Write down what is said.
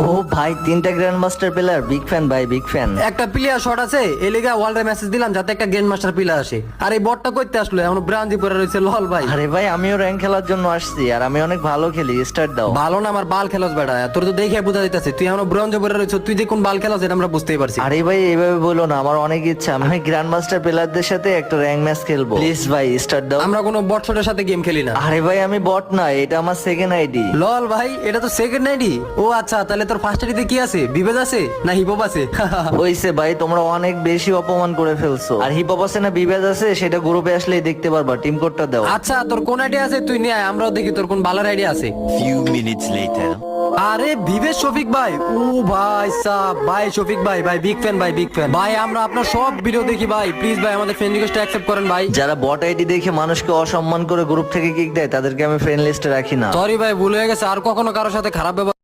ও ভাই, তিনটা grand master player, big fan ভাই, বিগ ফ্যান। একটা প্লেয়ার শট আছে এই লিগা ওয়ার্ল্ডে মেসেজ দিলাম যাতে একটা গ্র্যান্ড মাস্টার প্লেয়ার আসে। আর এই বটটা করতে আসলো এখন ব্রাঞ্জি পরে রয়েছে লল ভাই। আরে ভাই, আমিও র্যাঙ্ক খেলার জন্য আসছি, আর আমি অনেক ভালো খেলি। স্টার্ট দাও। ভালো না আমার বাল খেলস বেটা, তোর তো দেখে বোঝা যাইতেছে তুই এখনো ব্রঞ্জে পরে রয়েছ। তুই যে কোন বাল খেলস এটা আমরা বুঝতেই পারছি। আরে ভাই, এইভাবে বলো না, আমার অনেক ইচ্ছা আমি গ্র্যান্ড মাস্টার প্লেয়ারদের সাথে একটা র্যাঙ্ক ম্যাচ খেলবো। প্লিজ ভাই স্টার্ট দাও। আমরা কোনো বট শটের সাথে গেম খেলি না। আরে ভাই, আমি বট না, এটা আমার সেকেন্ড আইডি। লল ভাই, এটা তো সেকেন্ড আইডি। ও আচ্ছা, তাহলে তোর ফার্স্ট আইডিতে কি আছে? বিবেজ আছে না হিপহপ আছে? ওইসে ভাই, তোমরা অনেক বেশি অপমান করে ফেলছো। আর হিপহপ আছে না বিবেজ আছে, সেটা গ্রুপে আসলেই দেখতে পারবা। টিম কোডটা দাও। আচ্ছা, তোর কোন আইডি আছে তুই নিয়ে আয়, আমরাও দেখি তোর কোন বালার আইডি আছে। Few minutes later. আরে বিবেশ শফিক ভাই, ও ভাই সাব ভাই, শফিক ভাই, ভাই বিগ ফ্যান, ভাই বিগ ফ্যান ভাই। আমরা আপনার সব ভিডিও দেখি ভাই, প্লিজ ভাই আমাদের ফ্রেন্ড রিকোয়েস্ট অ্যাকসেপ্ট করেন ভাই। যারা বট আইডি দেখে মানুষকে অসম্মান করে গ্রুপ থেকে কিক দেয়, তাদেরকে আমি ফ্রেন্ড লিস্টে রাখি না। সরি ভাই, ভুল হয়ে গেছে, আর কখনো কারোর সাথে খারাপ ব্যবহার